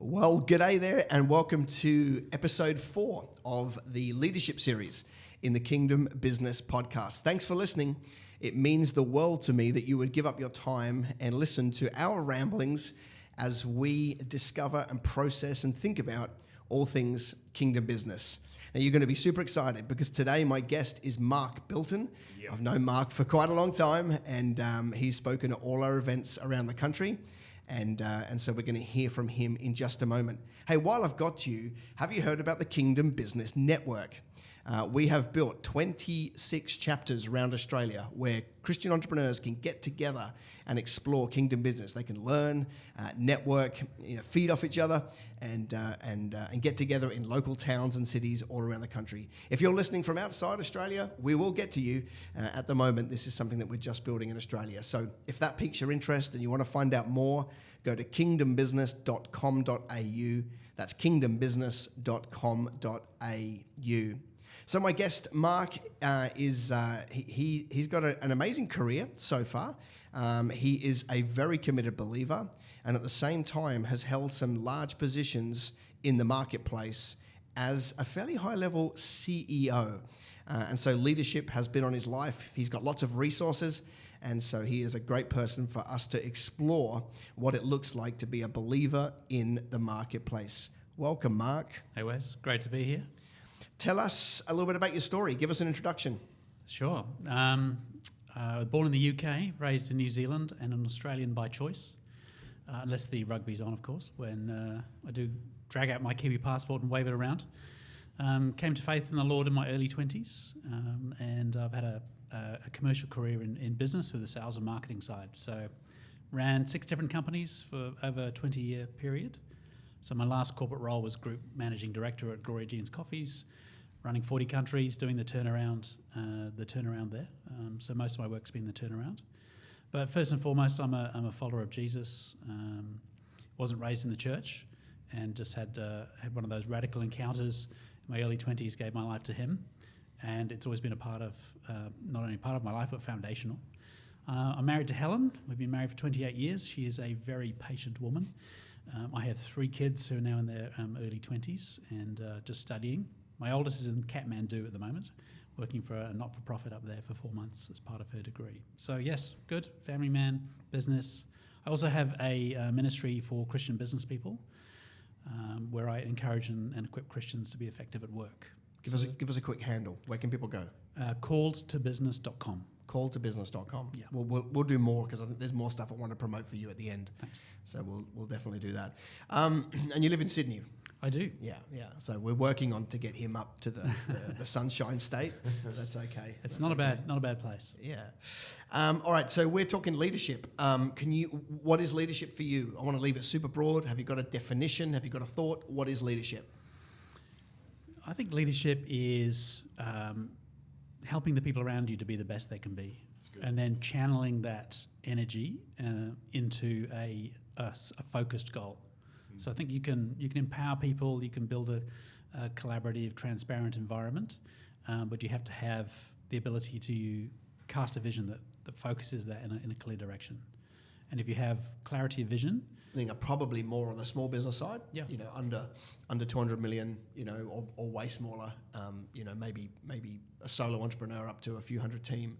Well, g'day there, and welcome to episode 4 of the leadership series in the Kingdom Business Podcast. Thanks for listening. It means the world to me that you would give up your time and listen to our ramblings as we discover and process and think about all things kingdom business. Now, you're going to be super excited because today my guest is Mark Bilton. Yep. I've known Mark for quite a long time, and he's spoken at all our events around the country. And so we're going to hear from him in just a moment. Hey, while I've got you, have you heard about the Kingdom Business Network? We have built 26 chapters around Australia where Christian entrepreneurs can get together and explore kingdom business. They can learn, network, feed off each other, and get together in local towns and cities all around the country. If you're listening from outside Australia, we will get to you. At the moment, this is something that we're just building in Australia. So if that piques your interest and you want to find out more, go to kingdombusiness.com.au. That's kingdombusiness.com.au. So my guest, Mark, he's got an amazing career so far. He is a very committed believer and at the same time has held some large positions in the marketplace as a fairly high-level CEO. And so leadership has been on his life. He's got lots of resources, and so he is a great person for us to explore what it looks like to be a believer in the marketplace. Welcome, Mark. Hey, Wes. Great to be here. Tell us a little bit about your story. Give us an introduction. Sure. Born in the UK, raised in New Zealand, and an Australian by choice, unless the rugby's on, of course, when I do drag out my Kiwi passport and wave it around. Came to faith in the Lord in my early 20s, and I've had a commercial career in business with the sales and marketing side. So ran 6 different companies for over a 20-year period. So my last corporate role was Group Managing Director at Gloria Jean's Coffees, running 40 countries, doing the turnaround there. So most of my work's been the turnaround. But first and foremost, I'm a follower of Jesus. Wasn't raised in the church, and just had one of those radical encounters in my early 20s. Gave my life to Him, and it's always been a part of not only part of my life but foundational. I'm married to Helen. We've been married for 28 years. She is a very patient woman. I have 3 kids who are now in their early 20s and just studying. My oldest is in Kathmandu at the moment, working for a not-for-profit up there for 4 months as part of her degree. So yes, good, family man, business. I also have a ministry for Christian business people where I encourage and equip Christians to be effective at work. Give us a quick handle. Where can people go? Calledtobusiness.com. Calledtobusiness.com. Yeah. We'll do more because I think there's more stuff I want to promote for you at the end. Thanks. So we'll definitely do that. And you live in Sydney. I do. Yeah. So we're working on to get him up to the Sunshine State. That's okay. It's not a bad place. Yeah. All right. So we're talking leadership. What is leadership for you? I want to leave it super broad. Have you got a definition? Have you got a thought? What is leadership? I think leadership is helping the people around you to be the best they can be, and then channeling that energy into a focused goal. So I think you can empower people, you can build a collaborative, transparent environment, but you have to have the ability to cast a vision that focuses that in a clear direction. And if you have clarity of vision, I think are probably more on the small business side. Yeah. Under 200 million, or way smaller. Maybe a solo entrepreneur up to a few hundred team.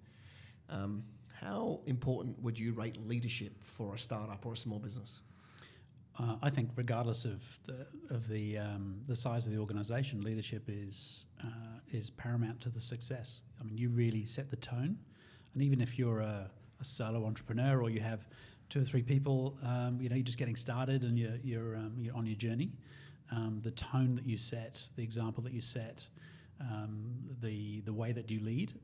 How important would you rate leadership for a startup or a small business? I think regardless of the size of the organisation, leadership is paramount to the success. I mean, you really set the tone, and even if you're a solo entrepreneur or you have 2 or 3 people, you're just getting started and you're on your journey. The tone that you set, the example that you set, the way that you lead,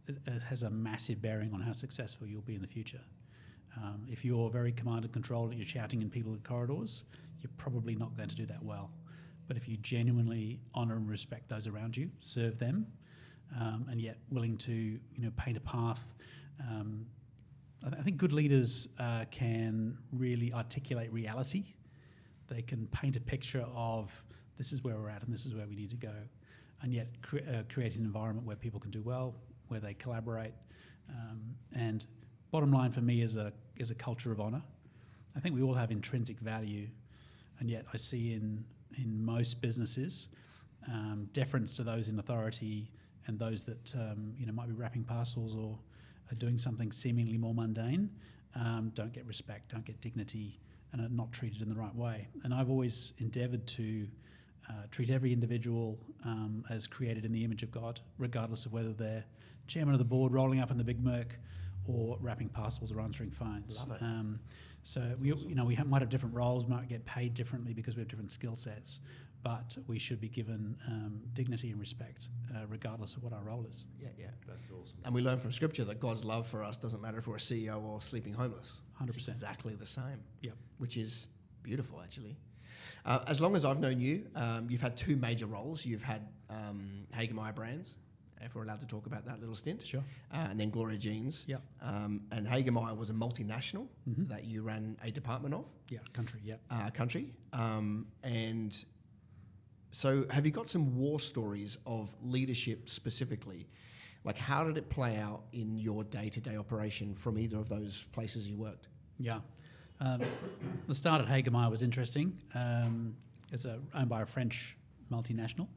it has a massive bearing on how successful you'll be in the future. If you're very command and control and you're shouting in people's corridors, you're probably not going to do that well. But if you genuinely honour and respect those around you, serve them, and yet willing to paint a path. I think good leaders can really articulate reality. They can paint a picture of this is where we're at and this is where we need to go, and yet create an environment where people can do well, where they collaborate. And bottom line for me is a culture of honour. I think we all have intrinsic value And yet I see in most businesses deference to those in authority and those that might be wrapping parcels or are doing something seemingly more mundane, don't get respect, don't get dignity, and are not treated in the right way. And I've always endeavoured to treat every individual as created in the image of God, regardless of whether they're chairman of the board rolling up in the big Merc or wrapping parcels or answering phones. Love it. So we might have different roles, might get paid differently because we have different skill sets, but we should be given dignity and respect regardless of what our role is. Yeah. That's awesome. And we learn from Scripture that God's love for us doesn't matter if we're a CEO or sleeping homeless. 100%. It's exactly the same. Yep. Which is beautiful, actually. As long as I've known you, you've had two major roles. You've had Hagemeyer Brands, if we're allowed to talk about that little stint. Sure. And then Gloria Jeans. Yep. And Hagemeyer was a multinational that you ran a department of. Yeah, country, yep. Country. And so have you got some war stories of leadership specifically? Like, how did it play out in your day-to-day operation from either of those places you worked? Yeah. The start at Hagemeyer was interesting. It's owned by a French multinational.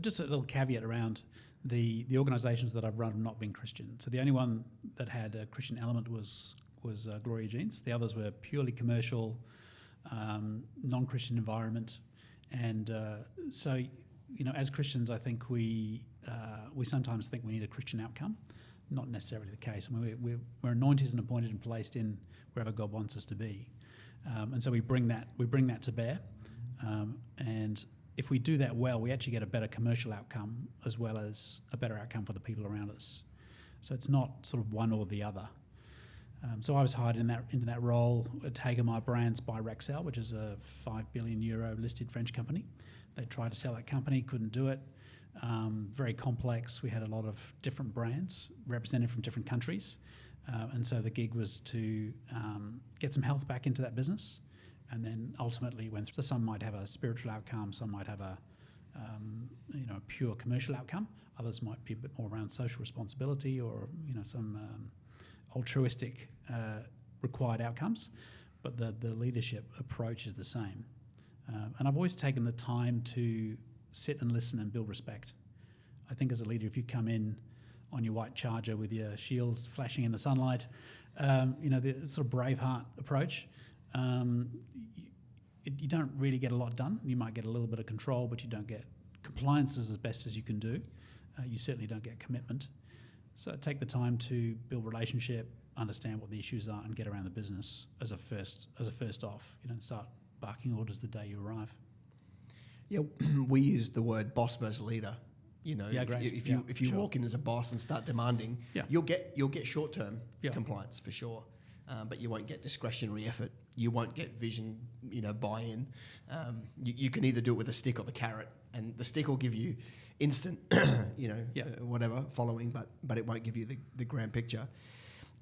Just a little caveat around the organisations that I've run have not been Christian. So the only one that had a Christian element was Gloria Jeans. The others were purely commercial, non-Christian environment. And so, as Christians, I think we sometimes think we need a Christian outcome. Not necessarily the case. I mean, we're anointed and appointed and placed in wherever God wants us to be, and so we bring that to bear. And if we do that well, we actually get a better commercial outcome as well as a better outcome for the people around us. So it's not sort of one or the other. So I was hired into that role at Hagemeyer Brands by Rexel, which is a €5 billion listed French company. They tried to sell that company, couldn't do it. Very complex. We had a lot of different brands represented from different countries. And so the gig was to get some health back into that business. And then ultimately went through. So some might have a spiritual outcome, some might have a pure commercial outcome. Others might be a bit more around social responsibility or some altruistic required outcomes. But the leadership approach is the same. And I've always taken the time to sit and listen and build respect. I think as a leader, if you come in on your white Charger with your shield flashing in the sunlight, the sort of Braveheart approach, you don't really get a lot done. You might get a little bit of control, but you don't get compliances as best as you can do. You certainly don't get commitment. So take the time to build relationship, understand what the issues are, and get around the business as a first off. You don't start barking orders the day you arrive. Yeah, we use the word boss versus leader. Great. If you walk in as a boss and start demanding, you'll get short-term compliance for sure, but you won't get discretionary effort. You won't get vision, buy-in. You can either do it with a stick or the carrot, and the stick will give you instant, whatever following, but it won't give you the grand picture.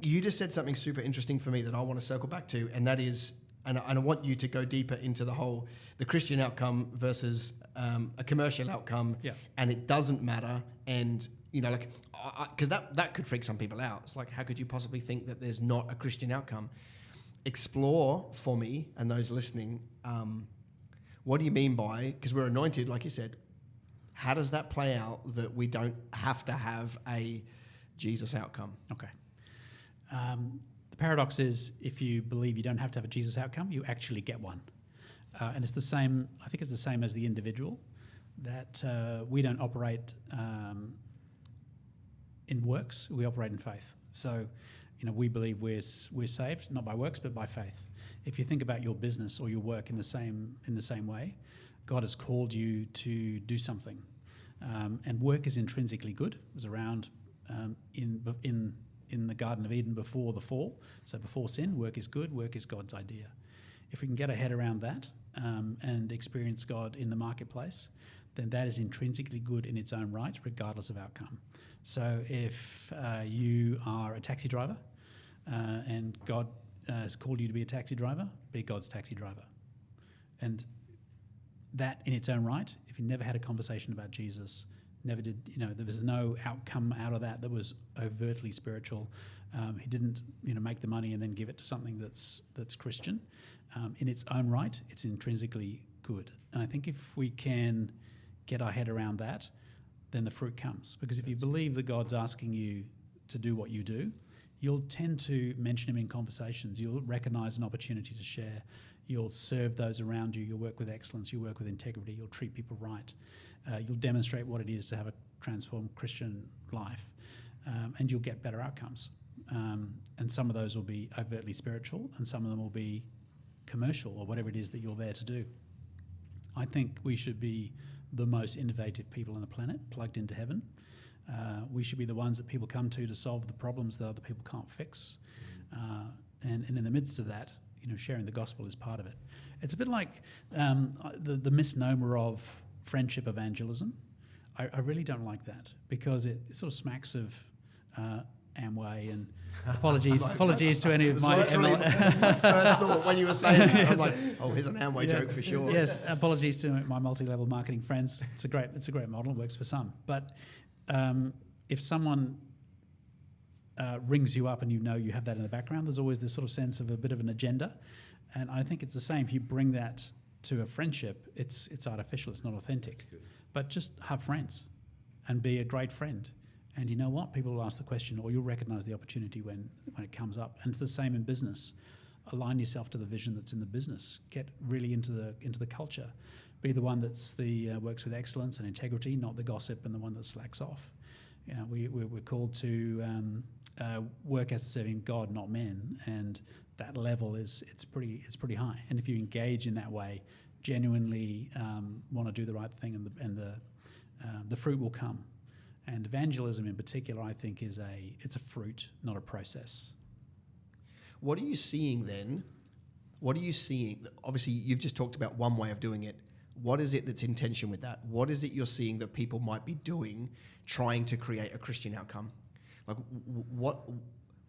You just said something super interesting for me that I want to circle back to, and that is. And I want you to go deeper into the Christian outcome versus a commercial outcome, and it doesn't matter. And because that could freak some people out. It's like, how could you possibly think that there's not a Christian outcome? Explore for me and those listening. What do you mean by? Because we're anointed, like you said. How does that play out that we don't have to have a Jesus outcome? Okay. The paradox is, if you believe you don't have to have a Jesus outcome, you actually get one. And it's the same, I think it's the same as the individual, that we don't operate in works, we operate in faith. So, we believe we're saved, not by works, but by faith. If you think about your business or your work in the same way, God has called you to do something. And work is intrinsically good. It was around in the Garden of Eden before the fall. So before sin, work is good, work is God's idea. If we can get our head around that and experience God in the marketplace, then that is intrinsically good in its own right, regardless of outcome. So if you are a taxi driver and God has called you to be a taxi driver, be God's taxi driver. And that in its own right, if you never had a conversation about Jesus, never did, there was no outcome out of that was overtly spiritual. He didn't, make the money and then give it to something that's Christian. In its own right, it's intrinsically good. And I think if we can get our head around that, then the fruit comes. Because if you believe that God's asking you to do what you do, you'll tend to mention him in conversations. You'll recognise an opportunity to share. You'll serve those around you. You'll work with excellence. You'll work with integrity. You'll treat people right. You'll demonstrate what it is to have a transformed Christian life. And you'll get better outcomes. And some of those will be overtly spiritual, and some of them will be commercial, or whatever it is that you're there to do. I think we should be the most innovative people on the planet, plugged into heaven. We should be the ones that people come to solve the problems that other people can't fix. And in the midst of that, sharing the gospel is part of it. It's a bit like the misnomer of friendship evangelism. I really don't like that, because it sort of smacks of Amway, and apologies to any of my... That's my first thought when you were saying that. I was like, oh, here's an Amway joke for sure. Yes, apologies to my multi-level marketing friends. It's a great model. It works for some. But if someone rings you up and you have that in the background, there's always this sort of sense of a bit of an agenda. And I think it's the same. If you bring that to a friendship, it's artificial. It's not authentic. But just have friends and be a great friend. And you know what? People will ask the question, or you'll recognise the opportunity when it comes up. And it's the same in business. Align yourself to the vision that's in the business. Get really into the culture. Be the one that's works with excellence and integrity, not the gossip and the one that slacks off. We're called to work as serving God, not men, and that level it's pretty high. And if you engage in that way, genuinely want to do the right thing, and the fruit will come. And evangelism in particular, I think, it's a fruit, not a process. What are you seeing then? What are you seeing? Obviously, you've just talked about one way of doing it. What is it that's in tension with that? What is it you're seeing that people might be doing, trying to create a Christian outcome? Like,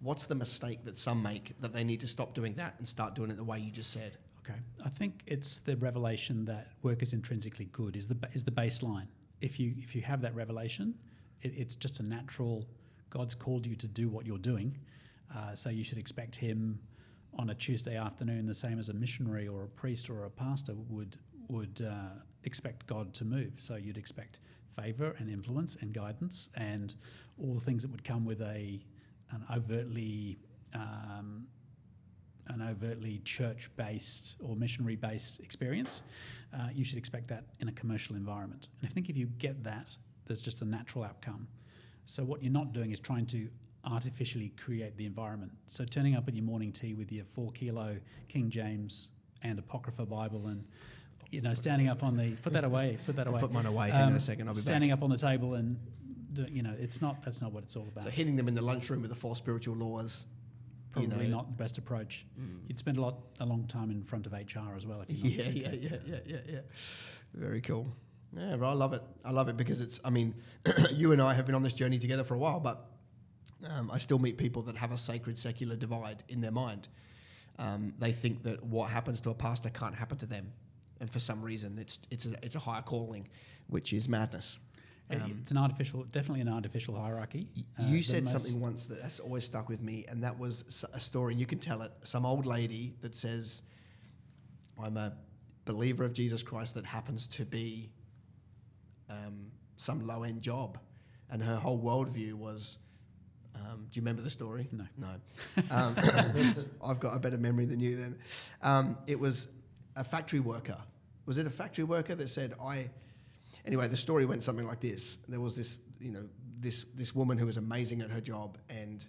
what's the mistake that some make, that they need to stop doing that and start doing it the way you just said? Okay, I think it's the revelation that work is intrinsically good is the baseline. If you have that revelation, it's just a natural. God's called you to do what you're doing, so you should expect him on a Tuesday afternoon, the same as a missionary or a priest or a pastor would expect God to move. So you'd expect favour and influence and guidance and all the things that would come with an overtly church-based or missionary-based experience. You should expect that in a commercial environment. And I think if you get that, there's just a natural outcome. So what you're not doing is trying to artificially create the environment. So turning up at your morning tea with your 4-kilo King James and Apocrypha Bible, and standing up on the put that away. I'll put mine away. Hang on a second. I'll be standing back. up on the table and that's not what it's all about. So hitting them in the lunchroom with the 4 spiritual laws. Probably not the best approach. You'd spend a long time in front of HR as well if you're not too careful. Yeah. Very cool. Yeah, but I love it. I love it because it's, you and I have been on this journey together for a while, but I still meet people that have a sacred secular divide in their mind. They think that what happens to a pastor can't happen to them. And for some reason, it's a higher calling, which is madness. It's definitely an artificial hierarchy. You said something once that has always stuck with me, and that was a story, and you can tell it. Some old lady that says, I'm a believer of Jesus Christ that happens to be some low-end job. And her whole worldview was, do you remember the story? No. I've got a better memory than you then. It was a factory worker. Was it a factory worker that said, Anyway, the story went something like this. There was this woman who was amazing at her job, and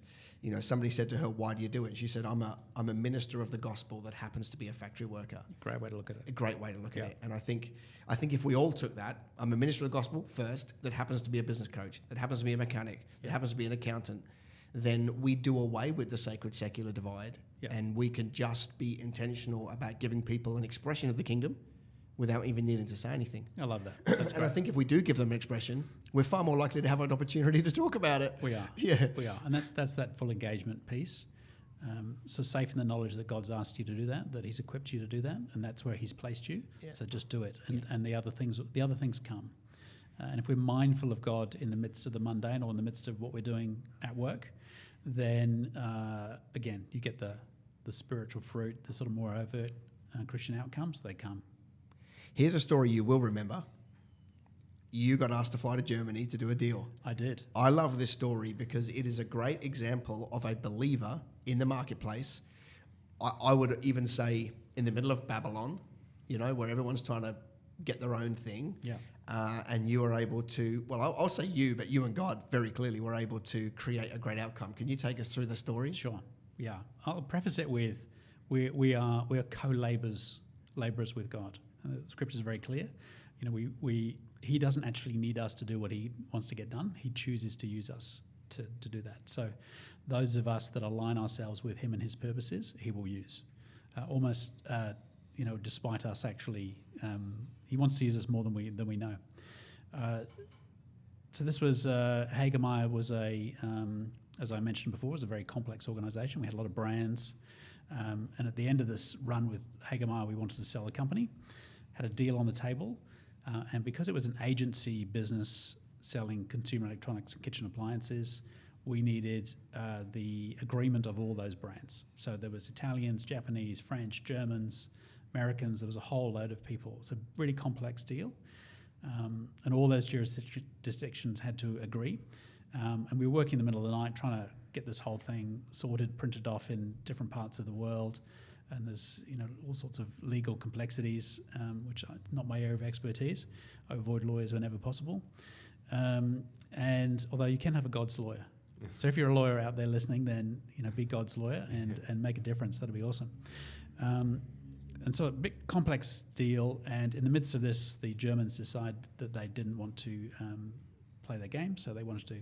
somebody said to her, "Why do you do it?" She said, "I'm a minister of the gospel that happens to be a factory worker." Great way to look at it. A great way to look at it. And I think if we all took that, I'm a minister of the gospel first, that happens to be a business coach, that happens to be a mechanic, that happens to be an accountant, then we do away with the sacred secular divide, and we can just be intentional about giving people an expression of the kingdom without even needing to say anything. I love that. That's and I think if we do give them an expression, we're far more likely to have an opportunity to talk about it. We are. Yeah. We are. And that's that full engagement piece. So safe in the knowledge that God's asked you to do that he's equipped you to do that, and that's where he's placed you. Yeah. So just do it. And the other things come. And if we're mindful of God in the midst of the mundane or in the midst of what we're doing at work, then again, you get the spiritual fruit, the sort of more overt Christian outcomes, they come. Here's a story you will remember. You got asked to fly to Germany to do a deal. I did. I love this story because it is a great example of a believer in the marketplace. I would even say in the middle of Babylon, where everyone's trying to get their own thing. Yeah. And you were able to, well, I'll say you, but you and God very clearly were able to create a great outcome. Can you take us through the story? Sure. Yeah. I'll preface it with we are co-laborers with God. And the scripture is very clear. He doesn't actually need us to do what he wants to get done. He chooses to use us to do that. So those of us that align ourselves with him and his purposes, he will use. Despite us actually, he wants to use us more than we know. So this was, Hagermeyer was as I mentioned before, was a very complex organisation. We had a lot of brands. And at the end of this run with Hagermeyer, we wanted to sell the company, had a deal on the table. And because it was an agency business selling consumer electronics and kitchen appliances, we needed the agreement of all those brands. So there was Italians, Japanese, French, Germans, Americans. There was a whole load of people. It's a really complex deal. And all those jurisdictions had to agree. And we were working in the middle of the night trying to get this whole thing sorted, printed off in different parts of the world. And there's all sorts of legal complexities, which are not my area of expertise. I avoid lawyers whenever possible. And although you can have a God's lawyer. So if you're a lawyer out there listening, then be God's lawyer and make a difference. That'd be awesome. And so a big complex deal. And in the midst of this, the Germans decided that they didn't want to play their game. So they wanted to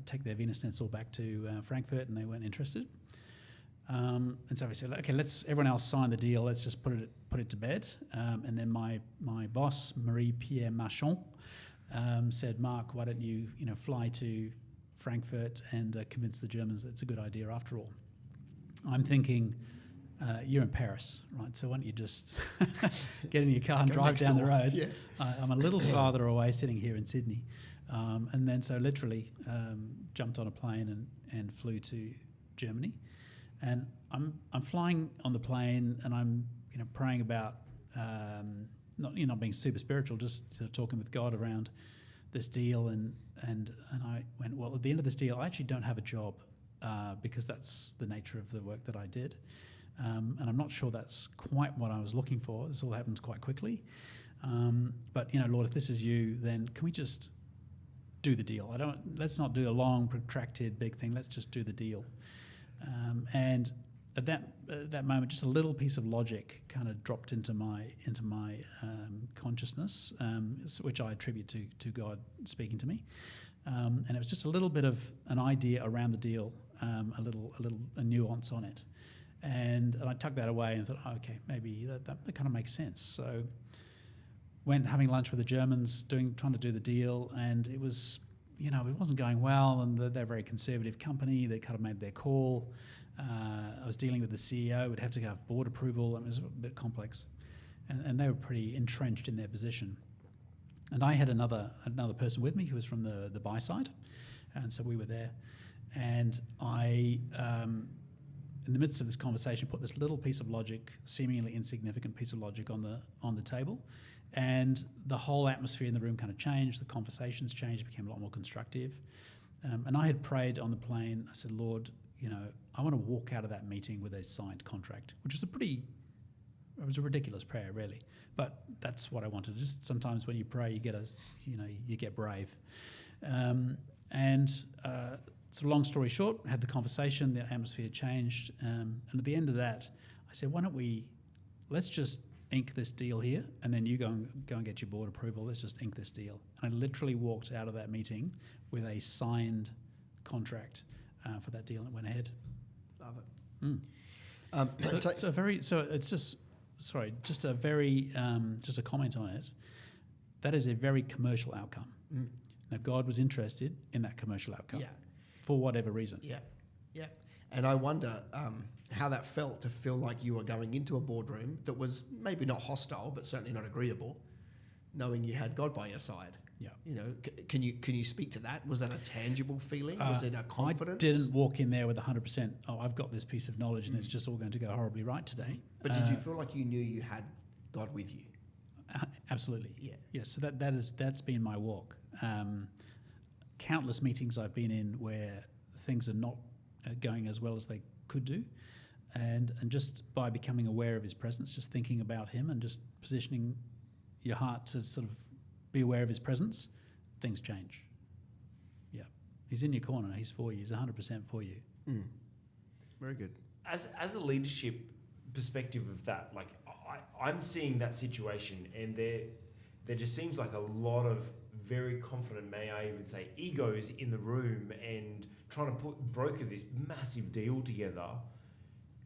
take their Wiener Schnitzel back to Frankfurt, and they weren't interested. And so we said, okay, everyone else sign the deal. Let's just put it to bed. And then my boss, Marie-Pierre Marchand, said, Mark, why don't you fly to Frankfurt and convince the Germans that it's a good idea after all. I'm thinking, you're in Paris, right? So why don't you just get in your car and drive down the road? Yeah. I'm a little farther away, sitting here in Sydney. And then so literally jumped on a plane and flew to Germany. And I'm flying on the plane, and I'm praying about not being super spiritual, just sort of talking with God around this deal. And I went, well, at the end of this deal, I actually don't have a job because that's the nature of the work that I did. And I'm not sure that's quite what I was looking for. This all happens quite quickly. But Lord, if this is you, then can we just do the deal? Let's not do a long, protracted, big thing. Let's just do the deal. And at that moment, just a little piece of logic kind of dropped into my consciousness, which I attribute to God speaking to me. And it was just a little bit of an idea around the deal, a nuance on it. And I tucked that away and thought, okay, maybe that kind of makes sense. So went having lunch with the Germans, trying to do the deal, and it was, it wasn't going well, and they're a very conservative company. They kind of made their call. I was dealing with the CEO. We'd have to have board approval. It was a bit complex. And they were pretty entrenched in their position. And I had another person with me who was from the buy side. And so we were there. And I, in the midst of this conversation, put this little piece of logic, seemingly insignificant piece of logic on the table. And the whole atmosphere in the room kind of changed. The conversations changed, became a lot more constructive. And I had prayed on the plane. I said, Lord, I want to walk out of that meeting with a signed contract, which was it was a ridiculous prayer, really. But that's what I wanted. Just sometimes when you pray, you get brave. So long story short, I had the conversation, the atmosphere changed. And at the end of that, I said, why don't let's just ink this deal here, and then you go and get your board approval. Let's just ink this deal. And I literally walked out of that meeting with a signed contract for that deal, and it went ahead. Love it. Just a comment on it. That is a very commercial outcome. Now, God was interested in that commercial outcome for whatever reason. Yeah. And I wonder how that felt to feel like you were going into a boardroom that was maybe not hostile, but certainly not agreeable, knowing you had God by your side. Yeah. You know, can you speak to that? Was that a tangible feeling? Was it a confidence? I didn't walk in there with 100%, I've got this piece of knowledge and it's just all going to go horribly right today. But did you feel like you knew you had God with you? Absolutely. Yeah. Yes, so that's been my walk. Countless meetings I've been in where things are not going as well as they could do. And just by becoming aware of his presence, just thinking about him and just positioning your heart to sort of be aware of his presence, things change. Yeah. He's in your corner. He's for you. He's 100% for you. Mm. Very good. As a leadership perspective of that, like I'm seeing that situation, and there just seems like a lot of very confident, may I even say, egos in the room and trying to broker this massive deal together.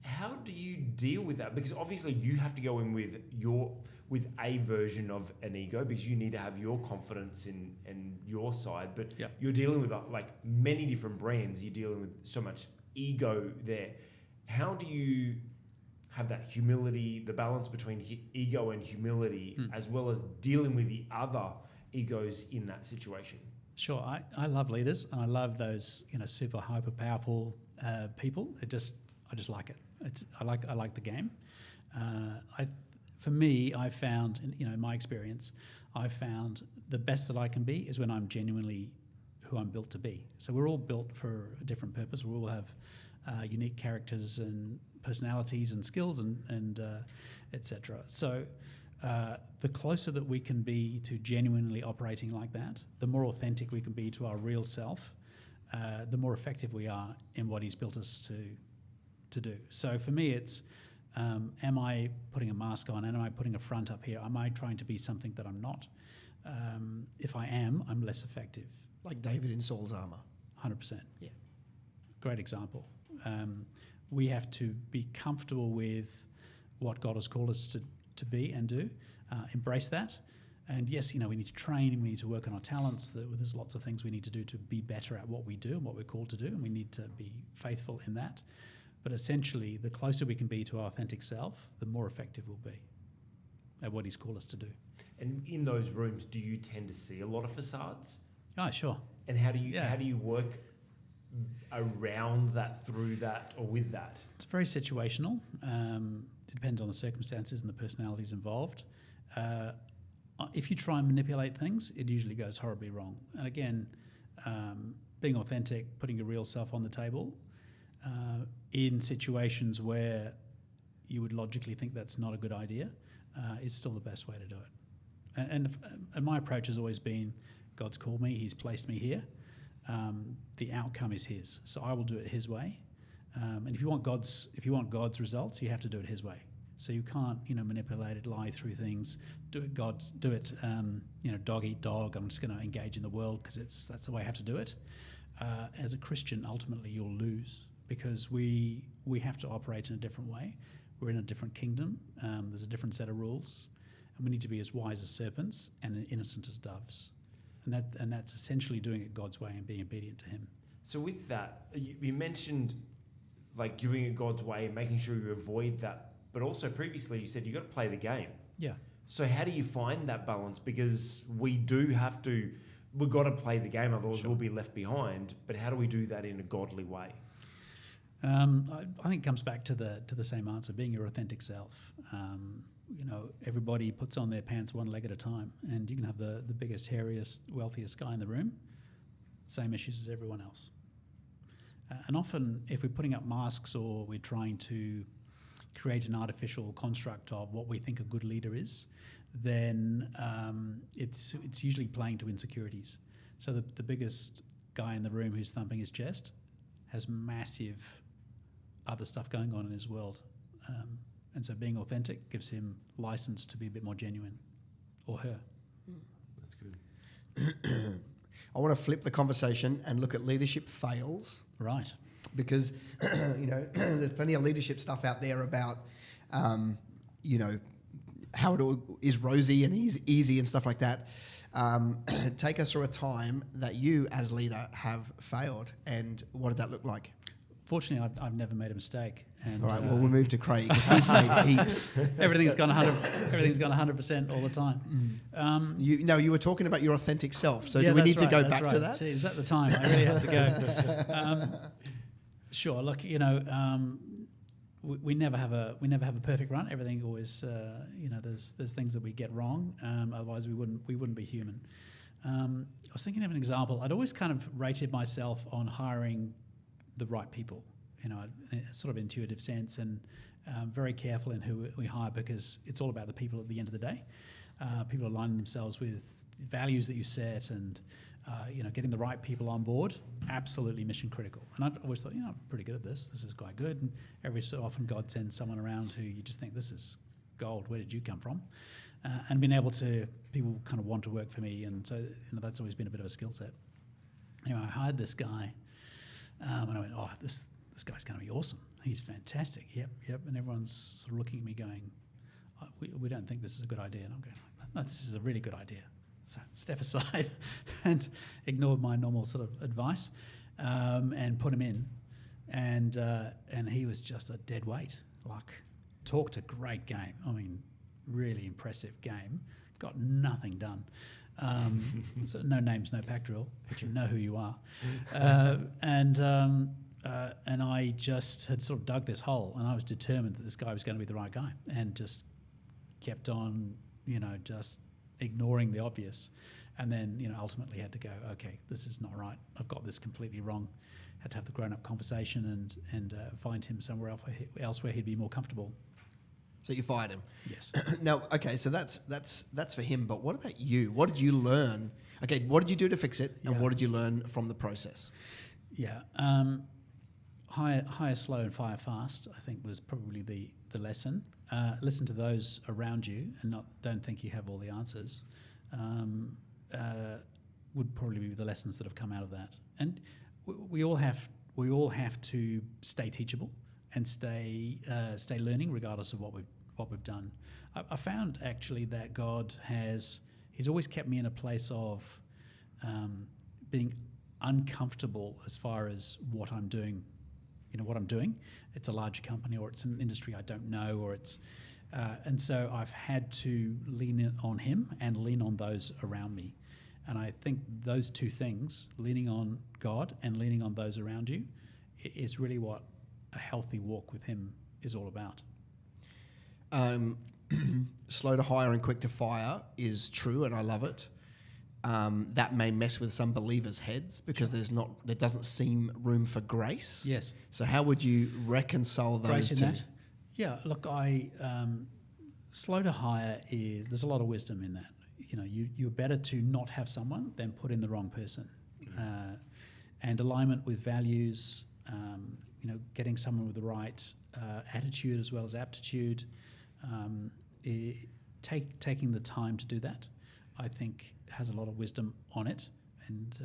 How do you deal with that? Because obviously you have to go in with a version of an ego, because you need to have your confidence in your side, but you're dealing with like many different brands. You're dealing with so much ego there. How do you have that humility, the balance between ego and humility, as well as dealing with the other egos in that situation? Sure, I love leaders, and I love those super hyper powerful people. I just like it. I like the game. For me, I found in my experience, I found the best that I can be is when I'm genuinely who I'm built to be. So we're all built for a different purpose. We all have unique characters and personalities and skills and etc. So the closer that we can be to genuinely operating like that, the more authentic we can be to our real self, the more effective we are in what he's built us to do. So for me, it's am I putting a mask on? Am I putting a front up here? Am I trying to be something that I'm not? If I am, I'm less effective. Like David in Saul's armor. 100%. Yeah. Great example. We have to be comfortable with what God has called us to be and do, embrace that. And yes, we need to train and we need to work on our talents. There's lots of things we need to do to be better at what we do and what we're called to do, and we need to be faithful in that. But essentially, the closer we can be to our authentic self, the more effective we'll be at what he's called us to do. And in those rooms, do you tend to see a lot of facades? Oh, sure. And how do you work around that, through that, or with that? It's very situational. It depends on the circumstances and the personalities involved. If you try and manipulate things, it usually goes horribly wrong. And again, being authentic, putting your real self on the table, in situations where you would logically think that's not a good idea, is still the best way to do it. And my approach has always been, God's called me, he's placed me here. The outcome is his, so I will do it his way. And if you want God's results, you have to do it his way. So you can't, manipulate it, lie through things, do it dog eat dog. I'm just going to engage in the world because that's the way I have to do it. As a Christian, ultimately you'll lose because we have to operate in a different way. We're in a different kingdom. There's a different set of rules, and we need to be as wise as serpents and innocent as doves. And that's essentially doing it God's way and being obedient to him. So with that, you mentioned like doing it God's way and making sure you avoid that. But also previously you said you've got to play the game. Yeah. So how do you find that balance? Because we've got to play the game, otherwise we'll be left behind. But how do we do that in a godly way? I think it comes back to the same answer, being your authentic self. Everybody puts on their pants one leg at a time, and you can have the biggest, hairiest, wealthiest guy in the room, same issues as everyone else. And often, if we're putting up masks or we're trying to create an artificial construct of what we think a good leader is, then it's usually playing to insecurities. So the biggest guy in the room who's thumping his chest has massive other stuff going on in his world. And so being authentic gives him license to be a bit more genuine, or her. That's good. I want to flip the conversation and look at leadership fails. Right. Because, there's plenty of leadership stuff out there about, how it all is rosy and easy and stuff like that. Take us through a time that you as leader have failed, and what did that look like? Fortunately, I've never made a mistake. And, All right, well, we'll move to Craig because he's made heaps. everything's gone 100% all the time. You were talking about your authentic self. So yeah, do we that's need to right, go that's back right. to that? Geez, at the time, I really had to go. Sure. Look, we never have a perfect run. Everything always, there's things that we get wrong. Otherwise, we wouldn't be human. I was thinking of an example. I'd always kind of rated myself on hiring the right people, in a sort of intuitive sense, and very careful in who we hire because it's all about the people at the end of the day. People aligning themselves with values that you set, and getting the right people on board, absolutely mission critical. And I always thought, I'm pretty good at this. This is quite good. And every so often, God sends someone around who you just think, this is gold. Where did you come from? And being able to, people kind of want to work for me, and so that's always been a bit of a skill set. Anyway, I hired this guy. And I went, this guy's going to be awesome. He's fantastic. Yep. And everyone's sort of looking at me going, we don't think this is a good idea. And I'm going, no, this is a really good idea. So step aside and ignored my normal sort of advice and put him in. And he was just a dead weight. Like, talked a great game. I mean, really impressive game. Got nothing done. So no names, no pack drill, but you know who you are. And I just had sort of dug this hole, and I was determined that this guy was going to be the right guy, and just kept on, just ignoring the obvious. And then, ultimately had to go, okay, this is not right. I've got this completely wrong. Had to have the grown-up conversation and find him somewhere else where he'd be more comfortable. So you fired him. Yes. Now, okay, so that's for him. But what about you? What did you learn? Okay, what did you do to fix it, and what did you learn from the process? Yeah, hire slow and fire fast, I think, was probably the lesson. Listen to those around you, and don't think you have all the answers. Would probably be the lessons that have come out of that. And we all have to stay teachable and stay learning regardless of what we've done. I found actually that He's always kept me in a place of being uncomfortable as far as what I'm doing. What I'm doing. It's a larger company, or it's an industry I don't know, or it's and so I've had to lean in on him and lean on those around me. And I think those two things, leaning on God and leaning on those around you, is really what a healthy walk with him is all about. Slow to hire and quick to fire is true, and I love it. That may mess with some believers' heads because there doesn't seem room for grace. Yes. So how would you reconcile those Grace in two? that? Yeah, look, slow to hire there's a lot of wisdom in that. You're better to not have someone than put in the wrong person. And alignment with values, getting someone with the right attitude as well as aptitude, taking the time to do that, I think has a lot of wisdom on it. And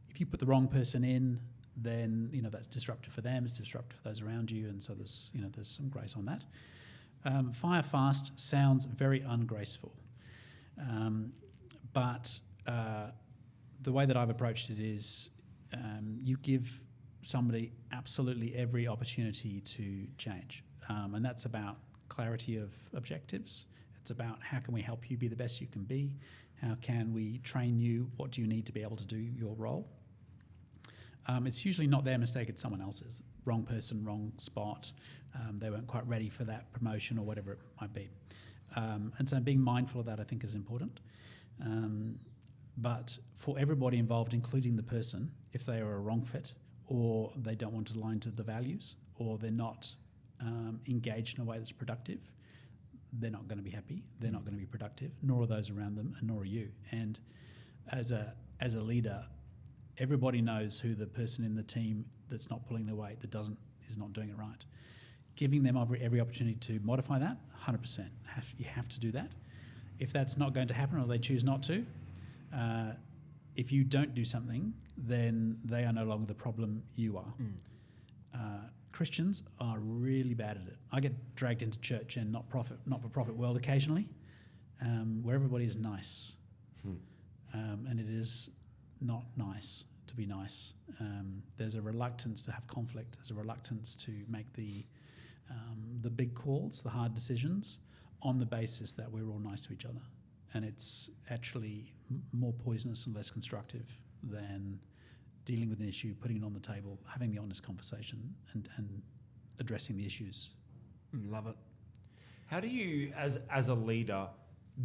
if you put the wrong person in, then that's disruptive for them, it's disruptive for those around you, and so there's some grace on that. Fire fast sounds very ungraceful, but the way that I've approached it is you give somebody absolutely every opportunity to change, and that's about clarity of objectives. It's about how can we help you be the best you can be, how can we train you, what do you need to be able to do your role. It's usually not their mistake, it's someone else's. Wrong person, wrong spot, they weren't quite ready for that promotion or whatever it might be. And so being mindful of that I think is important. But for everybody involved, including the person, if they are a wrong fit or they don't want to align to the values or they're not engaged in a way that's productive, they're not going to be happy, they're not going to be productive, nor are those around them, and nor are you. And as a leader, everybody knows who the person in the team that's not pulling their weight, is not doing it right. Giving them every opportunity to modify that, 100%. You have to do that. If that's not going to happen or they choose not to, if you don't do something, then they are no longer the problem, you are. Christians are really bad at it. I get dragged into church and not-for-profit world occasionally, where everybody is nice. And it is not nice to be nice. There's a reluctance to have conflict. There's a reluctance to make the big calls, the hard decisions, on the basis that we're all nice to each other. And it's actually more poisonous and less constructive than dealing with an issue, putting it on the table, having the honest conversation, and addressing the issues. Love it. How do you, as a leader,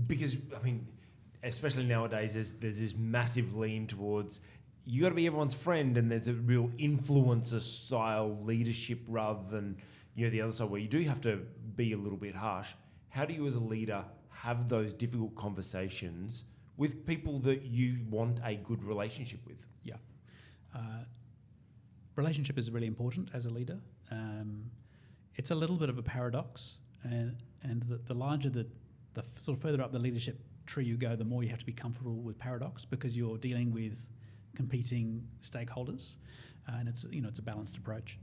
because I mean, especially nowadays, there's this massive lean towards you got to be everyone's friend, and there's a real influencer style leadership rather than the other side where you do have to be a little bit harsh. How do you, as a leader, have those difficult conversations with people that you want a good relationship with? Yeah. Relationship is really important as a leader. It's a little bit of a paradox, and the larger the sort of further up the leadership tree you go, the more you have to be comfortable with paradox, because you're dealing with competing stakeholders, and it's a balanced approach.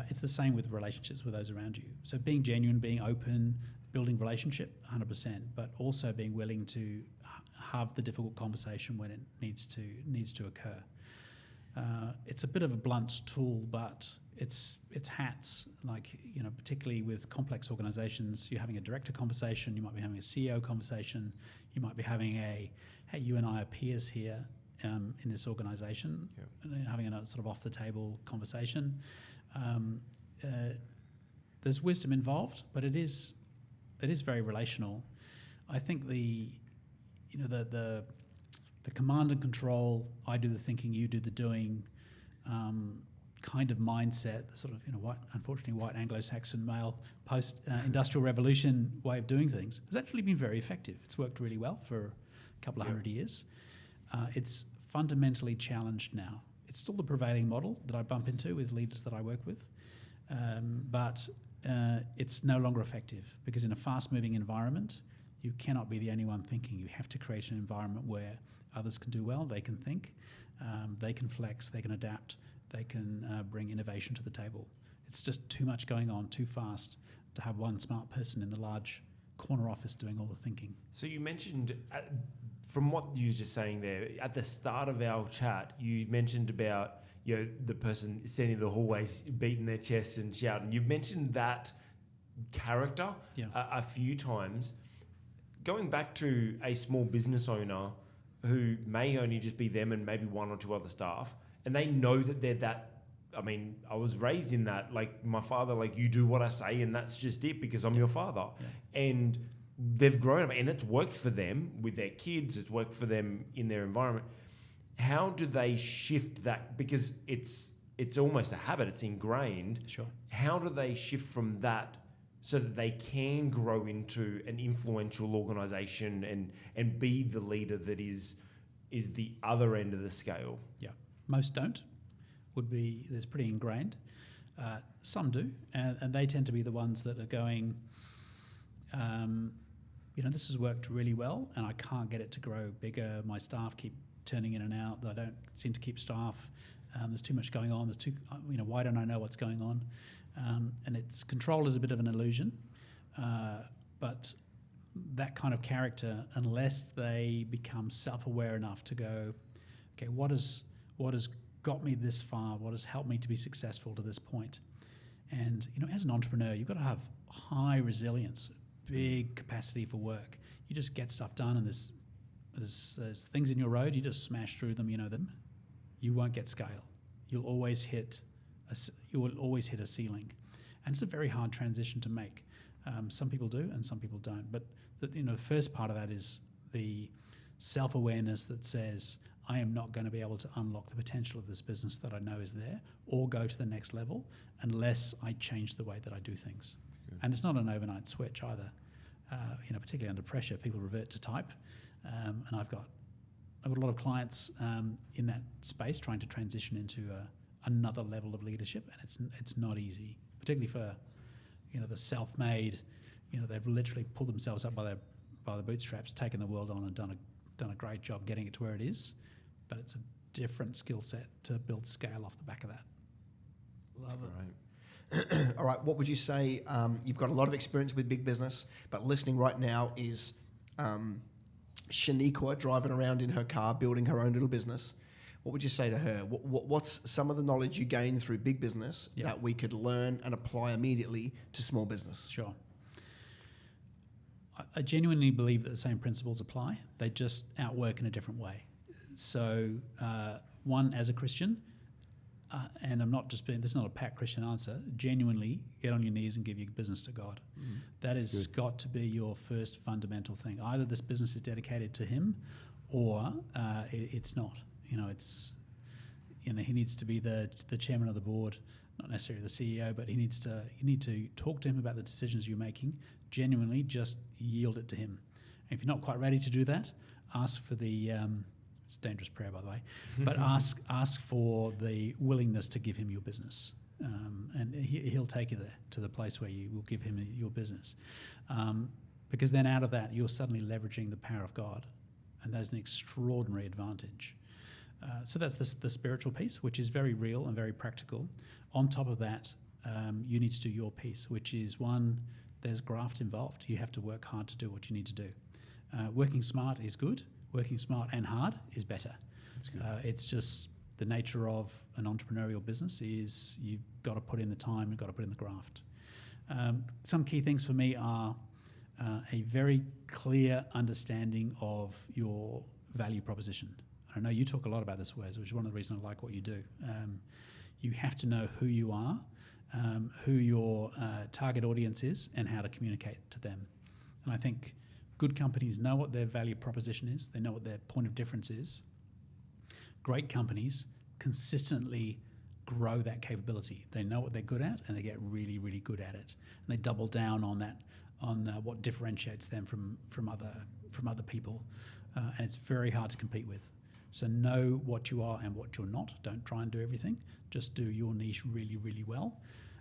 It's the same with relationships with those around you. So being genuine, being open, building relationship, 100%, but also being willing to have the difficult conversation when it needs to occur. It's a bit of a blunt tool, but it's hats. Like, particularly with complex organizations, you're having a director conversation, you might be having a CEO conversation, you might be having hey, you and I are peers here in this organization, and having a sort of off the table conversation. There's wisdom involved, but it is very relational. I think the command and control, I do the thinking, you do the doing, kind of mindset, the sort of unfortunately white Anglo-Saxon male post-industrial revolution way of doing things has actually been very effective. It's worked really well for a couple of hundred years. It's fundamentally challenged now. It's still the prevailing model that I bump into with leaders that I work with, but it's no longer effective, because in a fast-moving environment, you cannot be the only one thinking. You have to create an environment where others can do well, they can think, they can flex, they can adapt, they can bring innovation to the table. It's just too much going on, too fast to have one smart person in the large corner office doing all the thinking. So you mentioned, from what you were just saying there, at the start of our chat, you mentioned about the person standing in the hallways beating their chest and shouting. You've mentioned that character a few times. Going back to a small business owner who may only just be them and maybe one or two other staff, and they know that they're that. I mean, I was raised in that, like my father, like you do what I say and that's just it because I'm your father. Yeah. And they've grown up and it's worked for them with their kids, it's worked for them in their environment. How do they shift that? Because it's almost a habit, it's ingrained. Sure. How do they shift from that so that they can grow into an influential organisation and be the leader that is the other end of the scale? Yeah, most don't. There's pretty ingrained. Some do, and they tend to be the ones that are going, this has worked really well and I can't get it to grow bigger. My staff keep turning in and out. I don't seem to keep staff. There's too much going on. Why don't I know what's going on? And it's control is a bit of an illusion, but that kind of character, unless they become self-aware enough to go, okay, what has got me this far? What has helped me to be successful to this point? And as an entrepreneur, you've got to have high resilience, big capacity for work. You just get stuff done, and there's things in your road. You just smash through them. You know them. You won't get scale. You'll always hit a ceiling, and it's a very hard transition to make. Some people do, and some people don't. But the first part of that is the self-awareness that says, I am not going to be able to unlock the potential of this business that I know is there or go to the next level unless I change the way that I do things. And it's not an overnight switch either. Particularly under pressure, people revert to type. And I've got a lot of clients in that space trying to transition into another level of leadership, and it's not easy, particularly for the self-made. They've literally pulled themselves up by the bootstraps, taken the world on, and done a great job getting it to where it is. But it's a different skill set to build scale off the back of that. Love it. All right, what would you say? You've got a lot of experience with big business, but listening right now is Shaniqua driving around in her car, building her own little business. what would you say to her? What's some of the knowledge you gain through big business Yeah. that we could learn and apply immediately to small business? Sure. I genuinely believe that the same principles apply. They just outwork in a different way. So, one, as a Christian, and I'm not just being, this is not a pat Christian answer, genuinely get on your knees and give your business to God. That has got to be your first fundamental thing. Either this business is dedicated to Him or it's not. He needs to be the chairman of the board, not necessarily the CEO, but you need to talk to him about the decisions you're making. Genuinely, just yield it to him. And if you're not quite ready to do that, ask for the it's a dangerous prayer, by the way, but ask for the willingness to give him your business, and he'll take you there to the place where you will give him your business, because then out of that you're suddenly leveraging the power of God, and there's an extraordinary advantage. So that's the spiritual piece, which is very real and very practical. On top of that, you need to do your piece, which is one, there's graft involved. You have to work hard to do what you need to do. Working smart is good. Working smart and hard is better. That's good. It's just the nature of an entrepreneurial business is you've got to put in the time, you've got to put in the graft. Some key things for me are a very clear understanding of your value proposition. I know you talk a lot about this, Wes, which is one of the reasons I like what you do. You have to know who you are, who your target audience is, and how to communicate to them. And I think good companies know what their value proposition is. They know what their point of difference is. Great companies consistently grow that capability. They know what they're good at, and they get really, really good at it. And they double down on that, on what differentiates them from other people. And it's very hard to compete with. So know what you are and what you're not. Don't try and do everything. Just do your niche really, really well.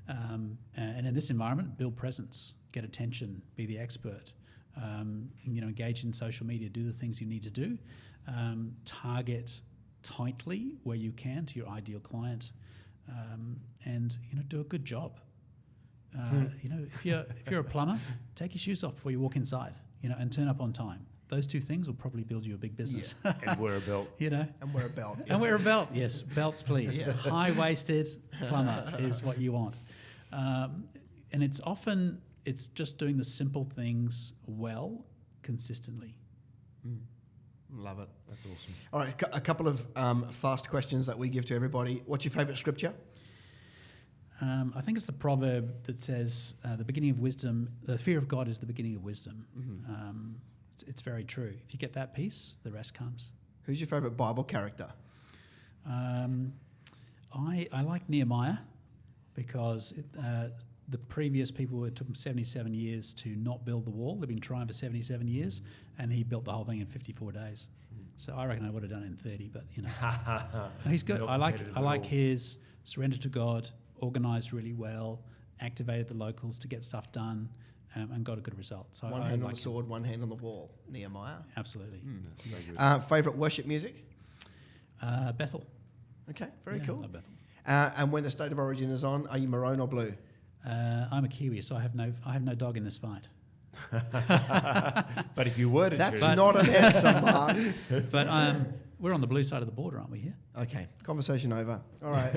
And in this environment, build presence, get attention, be the expert. Engage in social media, do the things you need to do, target tightly where you can to your ideal client, and do a good job. If you're a plumber, take your shoes off before you walk inside, and turn up on time. Those two things will probably build you a big business. Yeah. And wear a belt. And wear a belt. And wear a belt. Yes, belts, please. Yeah. High-waisted plumber is what you want. And it's just doing the simple things well, consistently. Love it. That's awesome. All right, a couple of fast questions that we give to everybody. What's your favourite scripture? I think it's the proverb that says, the beginning of wisdom, the fear of God is the beginning of wisdom. It's very true. If you get that piece, the rest comes. Who's your favourite Bible character? I like Nehemiah because the previous people, it took them 77 years to not build the wall. They've been trying for 77 years, and he built the whole thing in 54 days. So I reckon I would have done it in 30, but he's good. I like his surrender to God, organised really well, activated the locals to get stuff done, and got a good result. So One hand on the sword, one hand on the wall. Nehemiah. Absolutely. That's so good. Favourite worship music? Bethel. Okay, very Yeah, cool. I love Bethel. And when the State of Origin is on, are you maroon or blue? I'm a Kiwi, so I have no dog in this fight. But if you were to That's choose, not an answer, Mark. But we're on the blue side of the border, aren't we here? Okay, conversation over. All right.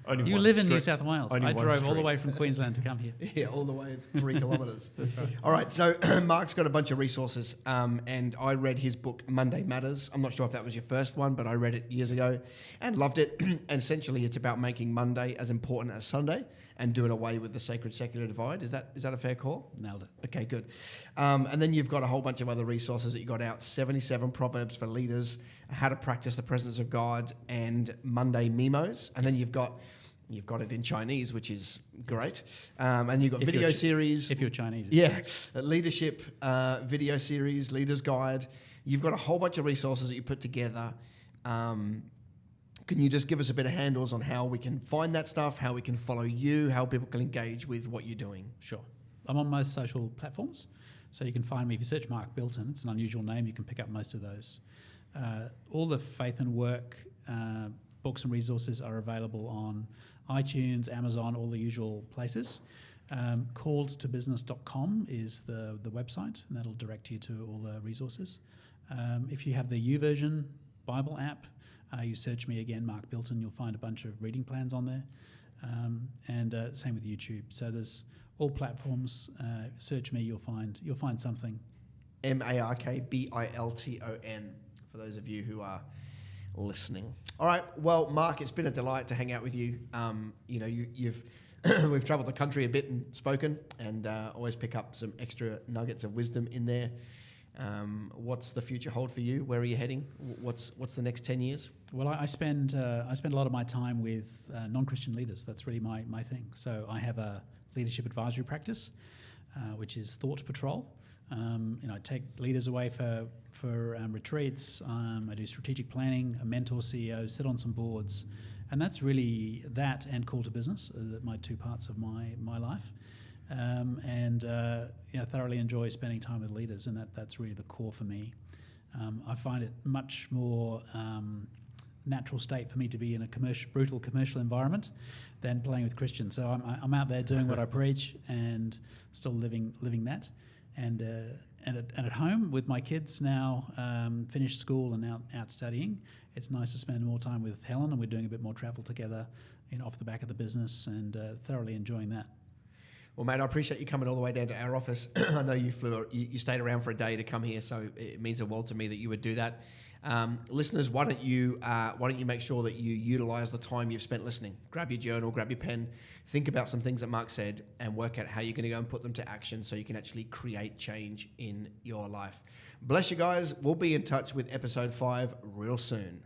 only You one live in street- New South Wales. only I one drove all the street. way from Queensland to come here. Yeah, all the way 3 kilometres. That's right. All right, so Mark's got a bunch of resources, and I read his book, Monday Matters. I'm not sure if that was your first one, but I read it years ago and loved it. And essentially, it's about making Monday as important as Sunday and doing away with the sacred-secular divide. Is that a fair call? Nailed it. Okay, good. And then you've got a whole bunch of other resources that you got out, 77 Proverbs for Leaders, How to Practice the Presence of God, and Monday Memos. And then you've got it in Chinese, which is great. And you've got If video you're series. If you're Chinese. it's Yeah, great. a leadership video series, Leader's Guide. You've got a whole bunch of resources that you put together. Can you just give us a bit of handles on how we can find that stuff, how we can follow you, how people can engage with what you're doing? Sure. I'm on most social platforms, so you can find me if you search Mark Bilton. It's an unusual name. You can pick up most of those. All the Faith and Work books and resources are available on iTunes, Amazon, all the usual places. Calledtobusiness.com is the website, and that'll direct you to all the resources. If you have the YouVersion Bible app. You search me again, Mark Bilton, you'll find a bunch of reading plans on there. And same with YouTube. So there's all platforms. Search me, you'll find something. MarkBilton, for those of you who are listening. All right. Well, Mark, it's been a delight to hang out with you. You've we've travelled the country a bit and spoken, and always pick up some extra nuggets of wisdom in there. What's the future hold for you? Where are you heading? What's the next 10 years? Well, I spend a lot of my time with non-Christian leaders. That's really my thing. So I have a leadership advisory practice, which is Thought Patrol. I take leaders away for retreats. I do strategic planning, I mentor CEOs, sit on some boards, and that's really that and Call to Business, my two parts of my life. Thoroughly enjoy spending time with leaders, and that's really the core for me. I find it much more natural state for me to be in a brutal commercial environment than playing with Christians. So I'm out there doing what I preach and still living that. And at home with my kids now, finished school and out studying, it's nice to spend more time with Helen, and we're doing a bit more travel together, off the back of the business, and thoroughly enjoying that. Well, mate, I appreciate you coming all the way down to our office. I know you stayed around for a day to come here, so it means a world to me that you would do that. Listeners, why don't you make sure that you utilize the time you've spent listening? Grab your journal, grab your pen, think about some things that Mark said, and work out how you're going to go and put them to action so you can actually create change in your life. Bless you guys. We'll be in touch with episode 5 real soon.